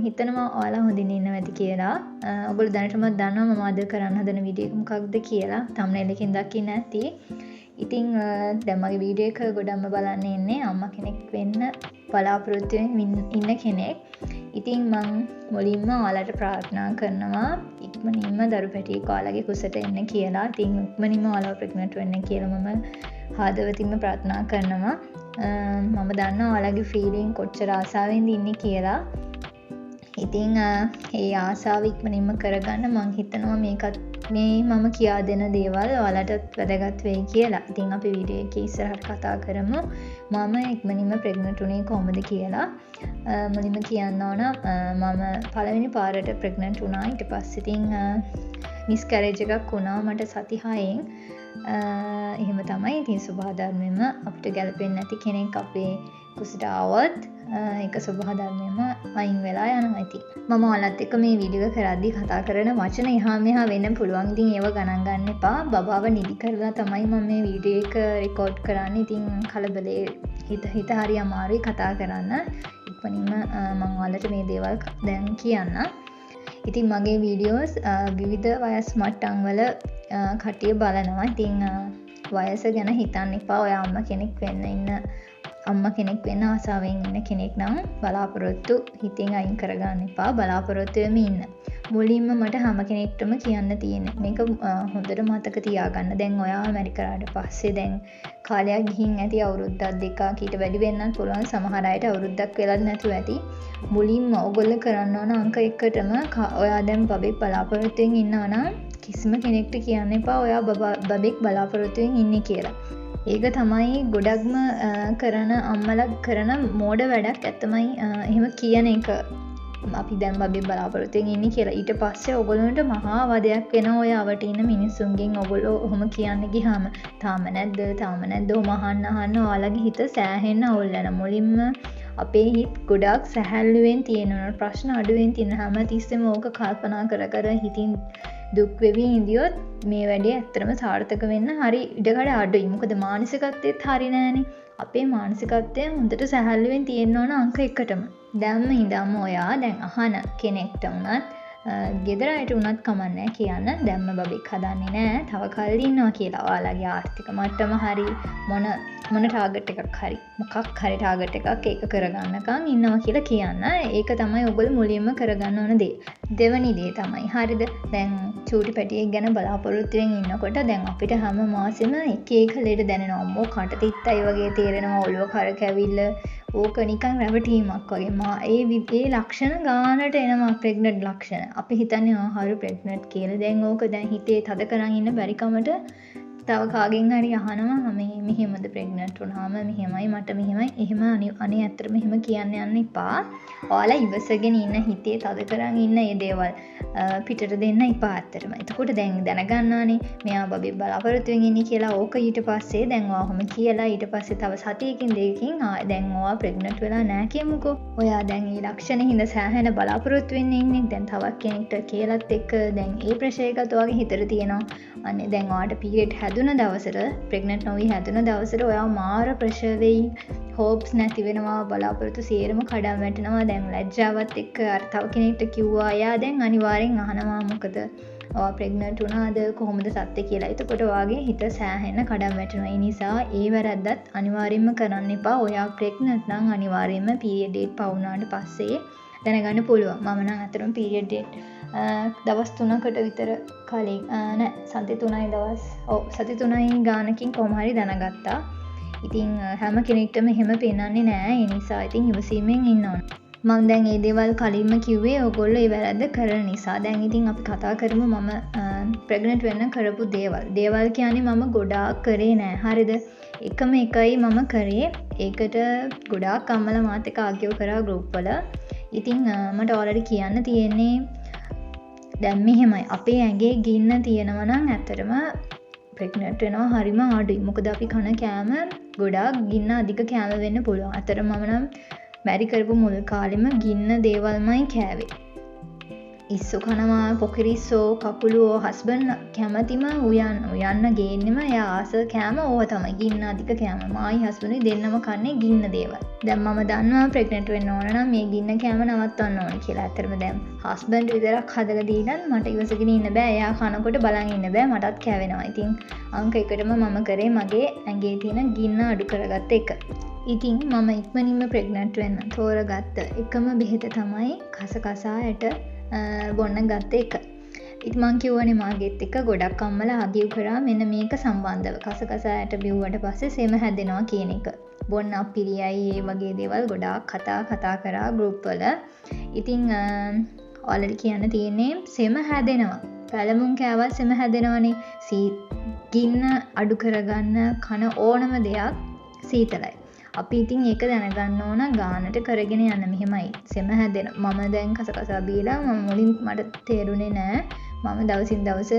හිතනවා ඔයාලා හොඳින් ඉන්නවා ඇති කියලා. ඔයගොල්ලෝ දැනටමත් දන්නවා මම අද කරන්න හදන වීඩියෝ එක මොකක්ද කියලා. thumbnail එකෙන් දකින්න ඇති. ඉතින් දැන් මගේ වීඩියෝ එක ගොඩක්ම බලන්න ඉන්නේ අම්මා කෙනෙක් වෙන්න බලාපොරොත්තු ඉන්න කෙනෙක්. ඉතින් මං මුලින්ම ඔයාලට ප්‍රාර්ථනා කරනවා ඉක්මනින්ම දරු පැටියෙක් ඔයාලගේ කුසට එන්න කියලා. ඉතින් ඉක්මනින්ම ඔයාලව ප්‍රෙග්නන්ට් වෙන්න කියලා මම හදවතින්ම ප්‍රාර්ථනා කරනවා. මම දන්නවා ඔයාලගේ ෆීලිං කොච්චර ආසාවෙන්ද ඉන්නේ කියලා. ඉතින් ඒ ආසාව ඉක්මනින්ම කරගන්න මං හිතනවා මේකත් මේ මම කියා දෙන දේවල් ඔයාලටත් වැදගත් වෙයි කියලා. ඉතින් අපි වීඩියෝ එකේ ඉස්සරහට කතා කරමු. මම ඉක්මනින්ම ප්‍රෙග්නන්ට් උනේ කොහොමද කියලා. මුලින්ම කියන්න ඕන මම පළවෙනි පාරට ප්‍රෙග්නන්ට් වුණා. ඊට පස්සේ ඉතින් මිස්කැරේජ් එකක් වුණා මට සති 6න්. එහෙම තමයි. ඉතින් සුභාධර්මයෙන්ම අපිට ගැලපෙන්නේ නැති කෙනෙක් අපේ කුසට ආවොත් ඒක සුභාධර්මයෙන්ම අයින් වෙලා යනවා. ඉතින් මම ඔයාලත් එක්ක මේ වීඩියෝ එක කරද්දී කතා කරන වචන එහා මෙහා වෙන්න පුළුවන්. ඉතින් ඒව ගණන් ගන්න එපා. බබාව නිදි කරලා තමයි මම මේ වීඩියෝ එක රෙකෝඩ් කරන්නේ. ඉතින් කලබලේ හිත හරි අමාරුයි කතා කරන්න. ඉක්මනින්ම මම ඔයාලට මේ දේවල් දැන් කියන්න. ඉතින් මගේ වීඩියෝස් විවිධ වයස් මට්ටම් වල කට්ටිය බලනවා. ඉතින් වයස ගැන හිතන්න එපා. ඔයා අම්මා කෙනෙක් වෙන්න ආසාවෙන් ඉන්න කෙනෙක් නම් බලාපොරොත්තු හිතෙන් අයින් කරගන්න එපා. බලාපොරොත්තු වෙමින් ඉන්න. මුලින්ම මට හැම කෙනෙක්ටම කියන්න තියෙන්නේ මේක හොඳට මතක තියාගන්න. දැන් ඔයා ඇමරිකාට පස්සේ දැන් කාලයක් ගිහින් ඇති අවුරුද්දක් දෙකක් ඊට වැඩි වෙන්නත් පුළුවන්. සමහර අයට අවුරුද්දක් වෙලත් නැතුව ඇති. මුලින්ම ඔයගොල්ලෝ කරන්න ඕන අංක 1ටම ඔයා දැන් බබෙක් බලාපොරොත්තුෙන් ඉන්නවා නම් කිසිම කෙනෙක්ට කියන්න එපා ඔයා බබෙක් බලාපොරොත්තුෙන් ඉන්නේ කියලා. ඒක තමයි ගොඩක්ම කරන අම්මලා කරන මෝඩ වැඩක්. ඇත්තමයි එහෙම කියන එක අපි දැන් බබෙක් බලාපොරොත්තුෙන් ඉන්නේ කියලා. ඊට පස්සේ ඔයගොල්ලන්ට මහා වදයක් වෙනවා ඔය අවට ඉන්න මිනිස්සුන්ගෙන්. ඔයගොල්ලෝ ඔහොම කියන්න ගියාම තාම නැද්ද ඔහොම අහන්න ඔයාලගේ හිත සෑහෙන්න අවුල් වෙනවා. මුලින්ම අපේ හිත ගොඩක් සැහැල්ලුවෙන් තියෙනවා. ප්‍රශ්න අඩුවෙන් තියෙන හැම තිස්සෙම ඕක කල්පනා කර හිතින් දුක් වෙවි ඉඳියොත් මේ වැඩේ ඇත්තටම සාර්ථක වෙන්න හරි ඉඩකඩ අඩුයි. මොකද මානසිකත්වයේත් හරි නෑනේ. අපේ මානසිකත්වය හොඳට සැහැල්ලුවෙන් තියෙන්න ඕන අංක 1ටම. දැම්ම ඉඳන්ම ඔයා දැන් අහන කෙනෙක්ට උනත් ගෙදර අයට උනත් කමන්නේ කියන්න දැම්ම බබෙක් හදන්නේ නෑ. තව කල් ඉන්නවා කියලා. ඔයාලගේ ආර්ථික මට්ටම හරි මොන ටාගට් එකක් හරි මොකක් හරි ටාගට් එකක් ඒක කරගන්නකම් ඉන්නවා කියලා කියන්න. ඒක තමයි ඔයගොල්ලෝ මුලින්ම කරගන්න ඕන දේ. දෙවනි දේ තමයි හරිද දැන් චූටි පැටියෙක් ගැන බලාපොරොත්තුෙන් ඉන්නකොට දැන් අපිට හැම මාසෙම එක ලෙඩ දැනෙනවා. අම්මෝ කට තිත්තයි වගේ තේරෙනවා. ඔළුව කරකැවිල්ල ඕක නිකන් රැවටීමක් වගේ. ඒ ලක්ෂණ ගානට එනවා ප්‍රෙග්නන්ට් ලක්ෂණ. අපි හිතන්නේ හරි ප්‍රෙග්නන්ට් කියලා. දැන් ඕක දැන් හිතේ තද කරන් ඉන්න බැරි කමට තව කාගෙන් හරි අහනවා මේ මෙහෙමද ප්‍රෙග්නන්ට් වුණාම මෙහෙමයි මට මෙහෙමයි. එහෙම අනේ ඇත්තටම එහෙම කියන්න යන්න එපා. ඔයාලා ඉවසගෙන ඉන්න හිතේ තද කරන් ඉන්න මේ දේවල් පිටට දෙන්න එපා ඇත්තටම. එතකොට දැන් දැනගන්නවානේ මෙයා බබෙක් බලාපොරොත්තුෙන් ඉන්නේ කියලා. ඕක ඊට පස්සේ දැන් ඔයාම කියලා ඊට පස්සේ තව සතියකින් දෙකකින් දැන් ඔයා ප්‍රෙග්නන්ට් වෙලා නැහැ කියමුකෝ. ඔයා දැන් මේ ලක්ෂණ හින්දා සෑහෙන බලාපොරොත්තු වෙන්න ඉන්නේ. දැන් තවත් කෙනෙක්ට කියලාත් එක්ක දැන් ඒ ප්‍රෙෂර් එකත් ඔයාගේ හිතට තියෙනවා. අනේ දැන් ඔයාට පීරියඩ් හැදුන දවසට ප්‍රෙග්නන්ට් නොවි හැදුන දවසට ඔයා මාර ප්‍රෙෂර් වෙයි. හෝප්ස් නැති වෙනවා. බලාපොරොත්තු සියරම කඩා වැටෙනවා. දැන් ලැජ්ජාවත් එක්ක අර තව කෙනෙක්ට කිව්වා යා දැන් අනිවාර්යෙන් අහනවා මොකද ඔයා ප්‍රෙග්නන්ට් වුණාද කොහොමද සත්‍ය කියලා. එතකොට ඔයාගේ හිත සෑහෙන කඩා වැටෙනවා. ඒ නිසා ඒ වැරද්දත් අනිවාර්යෙන්ම කරන්න එපා. ඔයා ප්‍රෙග්නන්ට් නම් අනිවාර්යෙන්ම පීරියඩ් ඩේට් පවුනාට පස්සේ දැනගන්න පුළුවන්. මම නම් අතරම පීරියඩ් ඩේට් දවස් 3කට විතර කලින් නෑ සති 3යි දවස් සති 3යි ගානකින් කොහොම හරි දැනගත්තා. ඉතින් හැම කෙනෙක්ටම එහෙම පේනන්නේ නෑ. ඒ නිසා ඉතින් ඉවසීමෙන් ඉන්න ඕන. මම දැන් මේ දේවල් කලින්ම කිව්වේ ඔයගොල්ලෝ ඒ වැරද්ද කරන නිසා. දැන් ඉතින් අපි කතා කරමු මම ප්‍රෙග්නන්ට් වෙන්න කරපු දේවල්. දේවල් කියන්නේ මම ගොඩාක් කරේ නෑ. හරිද? එකම එකයි මම කරේ. ඒකට ගොඩාක් අම්මලා මාත් එක්ක ආගියෝ කරා ගෲප් වල. ඉතින් මට ඔයාලට කියන්න තියෙන්නේ දැන් මෙහෙමයි. අපේ ඇඟේ ගින්න තියෙනවා නම් ඇත්තටම ප්‍රෙග්නන්ට් වෙනවා හරිම අඩුයි. මොකද අපි කන කෑම ගොඩාක් ගින්න අධික කෑම වෙන්න පුළුවන්. අතර මම නම් මැරි කරපු මුල් කාලෙම ගින්න දේවල්මයි කෑවේ. ඉස්සු කනවා පොකිරිස්සෝ කකුලුවෝ හස්බන් කැමතිම උයන්න ගේන්නෙම එයා ආස කෑම ඕව තමයි ගින්න අධික කෑම මයි හස්බනුයි දෙන්නම කන්නේ ගින්න දේවල් දැන් මම දන්නවා ප්‍රෙග්නන්ට් වෙන්න ඕන නම් මේ ගින්න කෑම නවත්තන්න ඕනේ කියලා. ඇත්තටම දැන් හස්බන්ඩ් විතරක් හදලා දීලත් මට ඉවසගෙන ඉන්න බෑ. එයා කනකොට බලන් ඉන්න බෑ. මටත් කෑවෙනවා. ඉතින් අංක එකටම මම කරේ මගේ ඇඟේ තියෙන ගින්න අඩු කරගත්ත එක. ඉතින් මම ඉක්මනින්ම ප්‍රෙග්නන්ට් වෙන්න තෝරගත්ත එකම බෙහෙත තමයි කසකසායට බොන්න ගත්ත එක. ඉතින් මං කිව්වනේ මාගෙත් එක ගොඩක් අම්මලා ආගිව් කරා මෙන්න මේක සම්බන්ධව කසකසායට බිව්වට පස්සේ සෙම හැදෙනවා කියන එක. බොන්න අපිරියයි ඒ වගේ දේවල් ගොඩාක් කතා කරා ගෲප් වල. ඉතින් ඔයාලට කියන්න තියෙන්නේ සෙම හැදෙනවා. පැලමුන් කෑවත් සෙම හැදෙනවනේ. ගින්න අඩු කරගන්න කන ඕනම දෙයක් සීතලයි. අපි ඉතින් ඒක දැනගන්න ඕන ගානට කරගෙන යන්න මෙහෙමයි. සෙම හැදෙන මම දැන් කසකසා බීලා මම මුලින් මට තේරුනේ නෑ. මම දවසින් දවස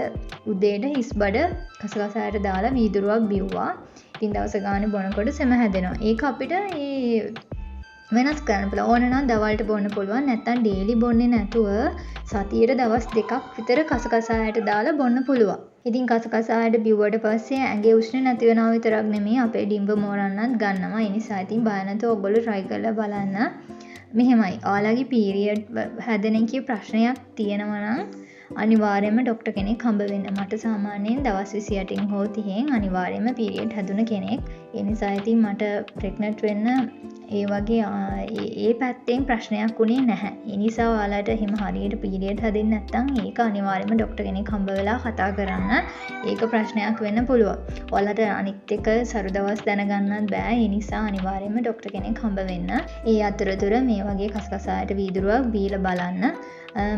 උදේට හිස් බඩ කසකසායට දාලා වීදුරුවක් බිව්වා. ඉතින් දවස ගානේ බොනකොට සෙම හැදෙනවා. ඒක අපිට වෙනස් කරන්න පුළුවන්. ඕන නම් දවල්ට බොන්න පුළුවන්. නැත්නම් ඩේලි බොන්නේ නැතුව සතියේ දවස් දෙකක් විතර කසකසායට දාලා බොන්න පුළුවන්. ඉතින් කසකසායට බිව්වට පස්සේ ඇඟේ උෂ්ණ නැති වෙනවා විතරක් නෙමෙයි අපේ ඩිම්බ මෝරන්නත් ගන්නවා. ඒ නිසා ඉතින් බය නැතුව ඔයගොල්ලෝ try කරලා බලන්න. මෙහෙමයි. ඔයාලගේ පීරියඩ් හැදෙන එකේ ප්‍රශ්නයක් තියෙනවා නම් අනිවාර්යයෙන්ම ડોක්ටර් කෙනෙක් හම්බ වෙන්න. මට සාමාන්‍යයෙන් දවස් 28න් හෝ 30න් අනිවාර්යයෙන්ම පීරියඩ් හැදුන කෙනෙක්. ඒ නිසා ඉතින් මට ප්‍රෙග්නන්ට් වෙන්න ඒ වගේ ඒ පැත්තෙන් ප්‍රශ්නයක් උනේ නැහැ. ඒ නිසා ඔයාලට එහෙම හරියට පීරියඩ් හැදෙන්නේ නැත්නම් ඒක අනිවාර්යයෙන්ම ડોක්ටර් කෙනෙක් හම්බ වෙලා කතා කරන්න. ඒක ප්‍රශ්නයක් වෙන්න පුළුවන්. ඔයාලට අනිත් එක සරු දවස් දැනගන්නත් බෑ. ඒ නිසා අනිවාර්යයෙන්ම ડોක්ටර් කෙනෙක් හම්බ වෙන්න. ඒ අතරතුර මේ වගේ කසකසායට වීදුරුවක් බීලා බලන්න.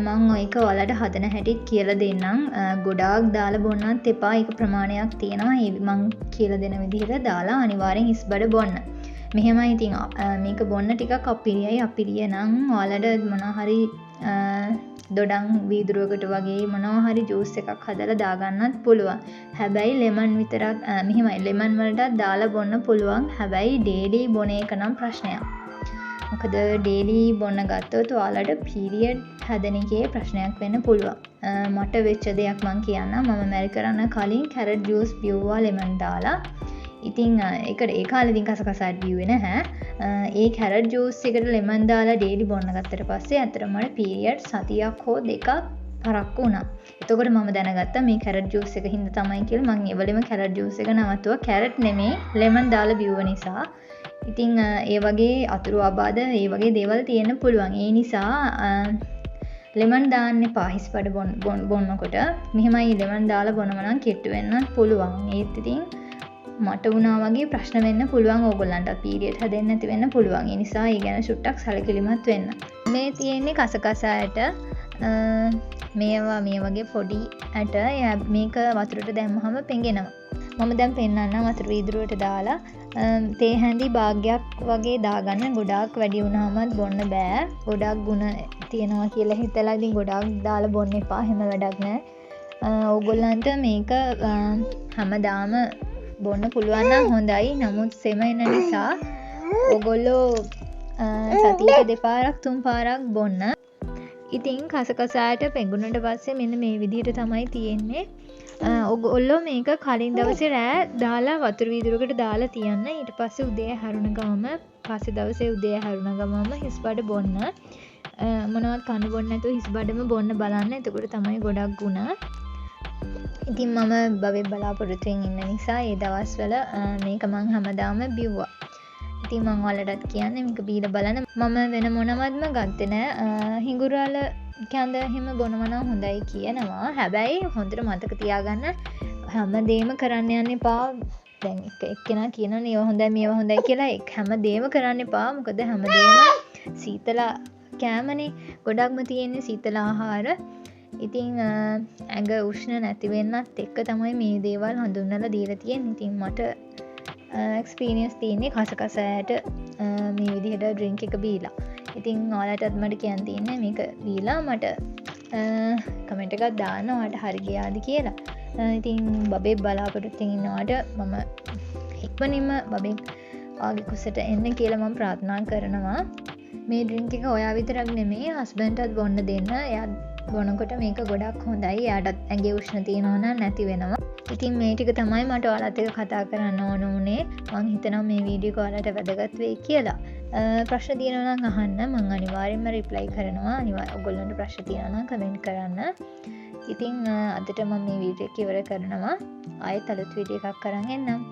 මං ඔයක ඔයාලට හදන හැටිත් කියලා දෙන්නම්. ගොඩාක් දාලා බොන්නත් එපා. ඒක ප්‍රමාණයක් තියෙනවා. ඒ මං කියලා දෙන විදිහට දාලා අනිවාර්යෙන් හිස් බඩ බොන්න. මෙහෙමයි ඉතින් මේක බොන්න ටිකක් අපිරිය නම් ඔයාලට මොනවා හරි දොඩම් වීදුරුවකට වගේ මොනවා හරි ජූස් එකක් හදලා දාගන්නත් පුළුවන්. හැබැයි ලෙමන් විතරක් මෙහෙමයි ලෙමන් වලටත් දාලා බොන්න පුළුවන්. හැබැයි ඩේලි බොන එක නම් ප්‍රශ්නයක්. මොකද ඩේලි බොන්න ගත්තොත් ඔයාලට පීරියඩ් හැදෙන එකේ ප්‍රශ්නයක් වෙන්න පුළුවන්. මට වෙච්ච දෙයක් මං කියන්නම්. මම මැරි කරන්න කලින් කැරට් ජූස් බිව්වා ලෙමන් දාලා. ඉතින් ඒකට ඒ කාලේ ඉතින් කසකසාට බිව්වේ නැහැ. ඒ කැරට් ජූස් එකට ලෙමන් දාලා ඩේලි බොන්න ගත්තට පස්සේ අතරම මට පීරියඩ් සතියක් හෝ දෙකක් පරක්කු වුණා. එතකොට මම දැනගත්තා මේ කැරට් ජූස් එක හින්දා තමයි කියලා. මං ඒවලෙම කැරට් ජූස් එක නවත්තුවා. කැරට් නෙමෙයි ලෙමන් දාලා බිව්ව නිසා. ඉතින් ඒ වගේ අතුරු ආබාධ ඒ වගේ දේවල් තියෙන්න පුළුවන්. ඒ නිසා ලෙමන් දාන්න එපා හිස් බඩ බොන්නකොට. මෙහෙමයි ලෙමන් දාලා බොනවා නම් කෙට්ටු වෙන්නත් පුළුවන්. ඒත් ඉතින් මට වුණා වගේ ප්‍රශ්න වෙන්න පුළුවන් ඕගොල්ලන්ට. පීරියඩ් හැදෙන්නේ නැති වෙන්න පුළුවන්. ඒ නිසා ඒ ගැන ෂුට්ටක් සැලකිලිමත් වෙන්න. මේ තියෙන්නේ කසකසායට මේ වගේ පොඩි ඇට මේක වතුරට දැම්මහම පෙඟෙනවා. මම දැන් පෙන්නන්නම් වතුර වීදුරුවට දාලා තේ හැඳි භාගයක් වගේ දාගන්න. ගොඩාක් වැඩි වුණාමත් බොන්න බෑ. ගොඩාක් ගුණ තියෙනවා කියලා හිතලා ඉතින් ගොඩාක් දාලා බොන්න එපා. හැම වැඩක් නෑ. ඕගොල්ලන්ට මේක හැමදාම බොන්න පුළුවන් නම් හොඳයි. නමුත් සෙම එන නිසා ඕගොල්ලෝ සතියට දෙපාරක් තුන් පාරක් බොන්න. ඉතින් කසකසායට පෙඟුනට පස්සේ මෙන්න මේ විදිහට තමයි තියෙන්නේ. ඔයගොල්ලෝ මේක කලින් දවසේ රෑ දාලා වතුර වීදුරුවකට දාලා තියන්න. ඊට පස්සේ උදේ හැරුණ ගමම පස්සේ දවසේ උදේ හැරුණ ගමම හිස් බඩ බොන්න. මොනවත් කන්න බොන්න නැතුව හිස් බඩම බොන්න බලන්න. එතකොට තමයි ගොඩක් ගුණ. ඉතින් මම බබේ බලාපොරොත්තුෙන් ඉන්න නිසා ඒ දවස්වල මේක මං හැමදාම බිව්වා. ඉතින් මං ඔයාලටත් කියන්නේ මේක බීලා බලන්න. මම වෙන මොනවත්ම ගත්තේ නෑ. හිඟුරාල කැඳ එහෙම බොනවා නම් හොඳයි කියනවා. හැබැයි හොඳට මතක තියාගන්න හැමදේම කරන්න යන්න එපා. දැන් එක්කෙනා කියනවනේ ඒවා හොඳයි මේවා හොඳයි කියලා. හැමදේම කරන්න එපා. මොකද හැමදේම සීතල කෑමනේ. ගොඩක්ම තියෙන්නේ සීතල ආහාර. ඉතින් ඇඟ උෂ්ණ නැති වෙන්නත් එක්ක තමයි මේ දේවල් හඳුන්වලා දීලා තියෙන්නේ. ඉතින් මට එක්ස්පීරියන්ස් තියෙන්නේ කසකසායට මේ විදිහට ඩ්‍රින්ක් එක බීලා. ඉතින් ඔයාලටත් මට කියන්න තියෙන්නේ මේක බීලා මට කමෙන්ට් එකක් දාන්න ඔයාලට හරි ගියාද කියලා. ඉතින් බබේ බලාපොරොත්තුෙන් ඉන්නවට මම ඉක්මනින්ම බබේ ආගේ කුසට එන්න කියලා මම ප්‍රාර්ථනා කරනවා. මේ ඩ්‍රින්ක් එක ඔයා විතරක් නෙමෙයි හස්බන්ඩ්ටත් බොන්න දෙන්න. එයා බොනකොට මේක ගොඩක් හොඳයි. යාටත් ඇගේ උෂ්ණ තියෙනවා නම් නැති වෙනවා. ඉතින් මේ ටික තමයි මට ඔයාලත් එක්ක කතා කරන්න ඕන උනේ. මං හිතනවා මේ වීඩියෝ එක ඔයාලට වැදගත් වෙයි කියලා. ප්‍රශ්න තියෙනවා නම් අහන්න. මං අනිවාර්යෙන්ම රිප්ලයි කරනවා. ඔයගොල්ලන්ට ප්‍රශ්න තියෙනවා නම් කමෙන්ට් කරන්න. ඉතින් අදට මම මේ වීඩියෝ එක ඉවර කරනවා. ආයෙත් අලුත් වීඩියෝ එකක් අරන් එන්නම්.